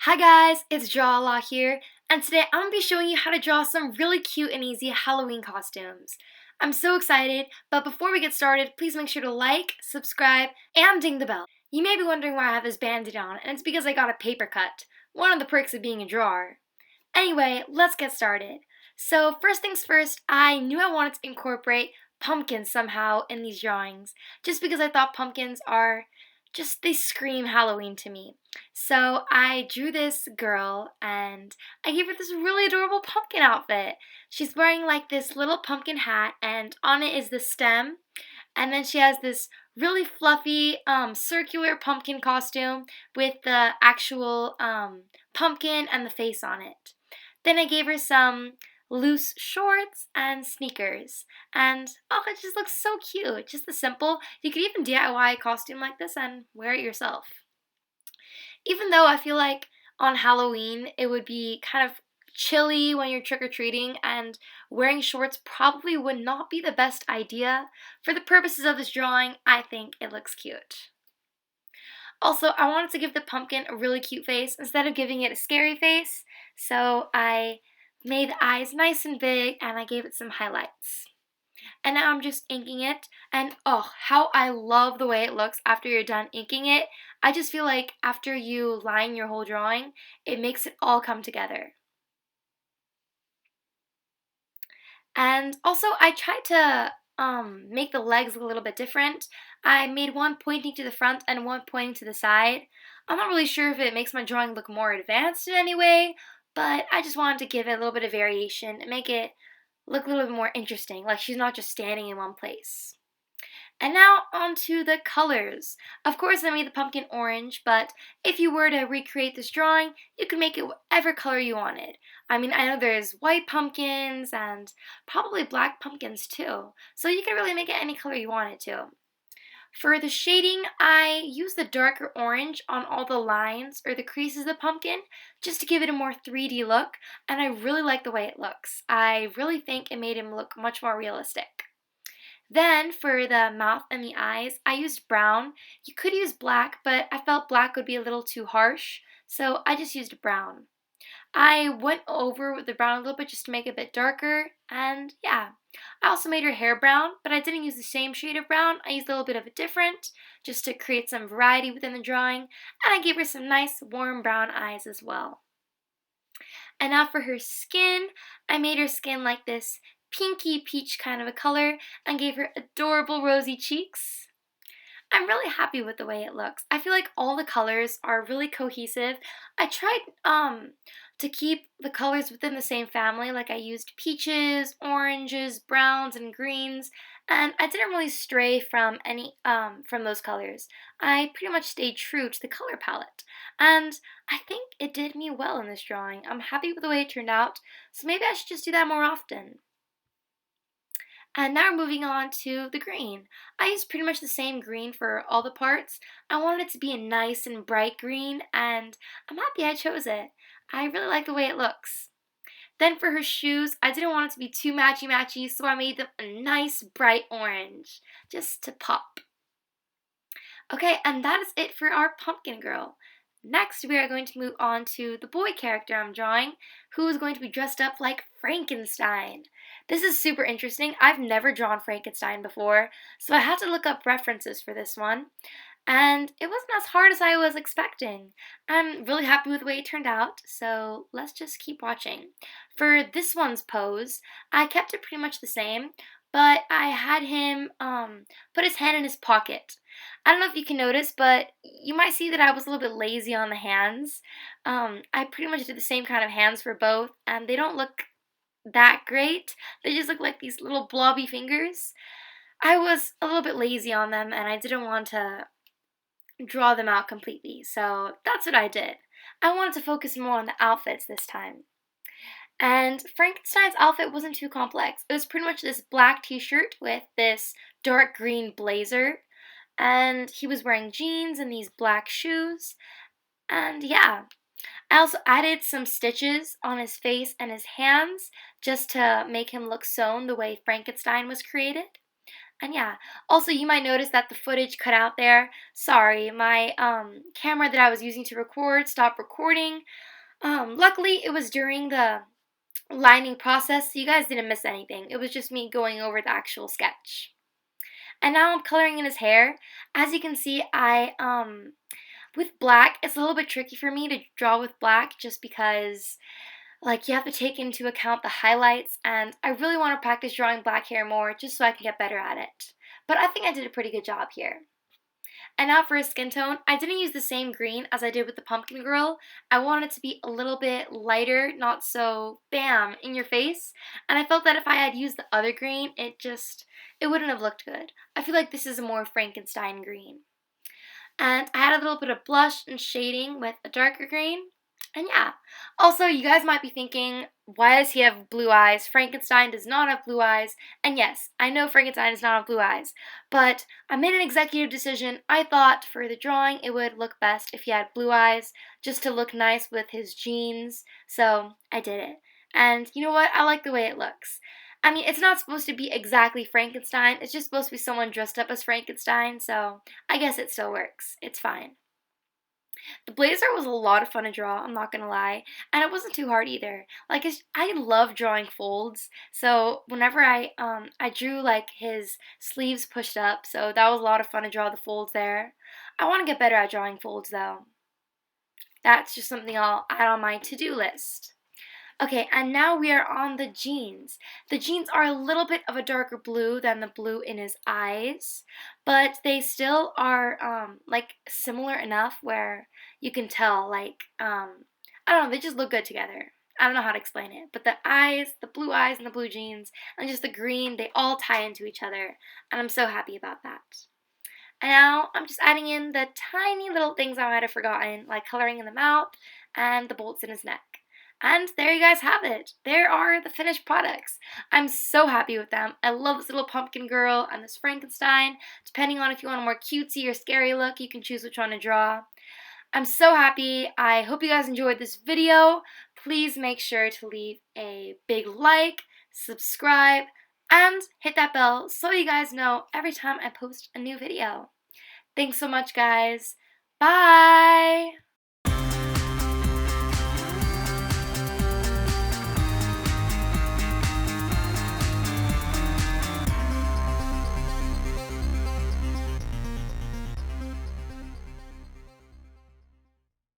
Hi guys, it's Drawlaw here, and today I'm going to be showing you how to draw some really cute and easy Halloween costumes. I'm so excited, but before we get started, please make sure to like, subscribe, and ding the bell. You may be wondering why I have this bandit on, and it's because I got a paper cut. One of the perks of being a drawer. Anyway, let's get started. So first things first, I knew I wanted to incorporate pumpkins somehow in these drawings, just because I thought pumpkins they scream Halloween to me. So I drew this girl and I gave her this really adorable pumpkin outfit. She's wearing like this little pumpkin hat and on it is the stem. And then she has this really fluffy circular pumpkin costume with the actual pumpkin and the face on it. Then I gave her some loose shorts and sneakers. And oh, it just looks so cute. Just the simple. You could even DIY a costume like this and wear it yourself. Even though I feel like on Halloween it would be kind of chilly when you're trick-or-treating and wearing shorts probably would not be the best idea. For the purposes of this drawing, I think it looks cute. Also, I wanted to give the pumpkin a really cute face instead of giving it a scary face, so I made the eyes nice and big and I gave it some highlights. And now I'm just inking it, and oh, how I love the way it looks after you're done inking it. I just feel like after you line your whole drawing, it makes it all come together. And also, I tried to make the legs look a little bit different. I made one pointing to the front and one pointing to the side. I'm not really sure if it makes my drawing look more advanced in any way, but I just wanted to give it a little bit of variation and make it look a little bit more interesting, like she's not just standing in one place. And now onto the colors. Of course I made the pumpkin orange, but if you were to recreate this drawing, you could make it whatever color you wanted. I mean, I know there's white pumpkins and probably black pumpkins too, so you can really make it any color you wanted to. For the shading, I used the darker orange on all the lines or the creases of the pumpkin just to give it a more 3D look, and I really like the way it looks. I really think it made him look much more realistic. Then for the mouth and the eyes, I used brown. You could use black, but I felt black would be a little too harsh, so I just used brown. I went over with the brown a little bit just to make it a bit darker, and yeah. I also made her hair brown, but I didn't use the same shade of brown. I used a little bit of a different, just to create some variety within the drawing, and I gave her some nice warm brown eyes as well. And now for her skin, I made her skin like this pinky peach kind of a color and gave her adorable rosy cheeks. I'm really happy with the way it looks. I feel like all the colors are really cohesive. I tried to keep the colors within the same family, like I used peaches, oranges, browns, and greens, and I didn't really stray from any from those colors. I pretty much stayed true to the color palette, and I think it did me well in this drawing. I'm happy with the way it turned out, so maybe I should just do that more often. And now we're moving on to the green. I used pretty much the same green for all the parts. I wanted it to be a nice and bright green, and I'm happy I chose it. I really like the way it looks. Then for her shoes, I didn't want it to be too matchy-matchy, so I made them a nice bright orange, just to pop. Okay, and that is it for our pumpkin girl. Next, we are going to move on to the boy character I'm drawing, who is going to be dressed up like Frankenstein. This is super interesting. I've never drawn Frankenstein before, so I had to look up references for this one, and it wasn't as hard as I was expecting. I'm really happy with the way it turned out, so let's just keep watching. For this one's pose, I kept it pretty much the same, but I had him put his hand in his pocket. I don't know if you can notice, but you might see that I was a little bit lazy on the hands. I pretty much did the same kind of hands for both, and they don't look that great. They just look like these little blobby fingers. I was a little bit lazy on them, and I didn't want to draw them out completely, so that's what I did. I wanted to focus more on the outfits this time. And Frankenstein's outfit wasn't too complex. It was pretty much this black t-shirt with this dark green blazer. And he was wearing jeans and these black shoes. And yeah, I also added some stitches on his face and his hands just to make him look sewn the way Frankenstein was created. And yeah, also you might notice that the footage cut out there. Sorry, my camera that I was using to record stopped recording. Luckily it was during the lining process, so you guys didn't miss anything. It was just me going over the actual sketch. And now I'm coloring in his hair. As you can see, with black, it's a little bit tricky for me to draw with black just because like you have to take into account the highlights, and I really want to practice drawing black hair more just so I can get better at it. But I think I did a pretty good job here. And now for his skin tone, I didn't use the same green as I did with the pumpkin girl. I wanted it to be a little bit lighter, not so bam in your face. And I felt that if I had used the other green, it wouldn't have looked good. I feel like this is a more Frankenstein green. And I had a little bit of blush and shading with a darker green. And yeah, also you guys might be thinking, why does he have blue eyes? Frankenstein does not have blue eyes. And yes, I know Frankenstein does not have blue eyes, but I made an executive decision. I thought for the drawing it would look best if he had blue eyes, just to look nice with his jeans, so I did it. And you know what? I like the way it looks. I mean, it's not supposed to be exactly Frankenstein, it's just supposed to be someone dressed up as Frankenstein, so I guess it still works. It's fine. The blazer was a lot of fun to draw, I'm not gonna lie, and it wasn't too hard either. Like, I love drawing folds, so whenever I drew like his sleeves pushed up, so that was a lot of fun to draw the folds there. I want to get better at drawing folds though. That's just something I'll add on my to-do list. Okay, and now we are on the jeans. The jeans are a little bit of a darker blue than the blue in his eyes, but they still are like similar enough where you can tell I don't know, they just look good together. I don't know how to explain it, but the eyes, the blue eyes and the blue jeans and just the green, they all tie into each other, and I'm so happy about that. And now I'm just adding in the tiny little things I might have forgotten, like coloring in the mouth and the bolts in his neck. And there you guys have it. There are the finished products. I'm so happy with them. I love this little pumpkin girl and this Frankenstein. Depending on if you want a more cutesy or scary look, you can choose which one to draw. I'm so happy. I hope you guys enjoyed this video. Please make sure to leave a big like, subscribe, and hit that bell so you guys know every time I post a new video. Thanks so much, guys. Bye!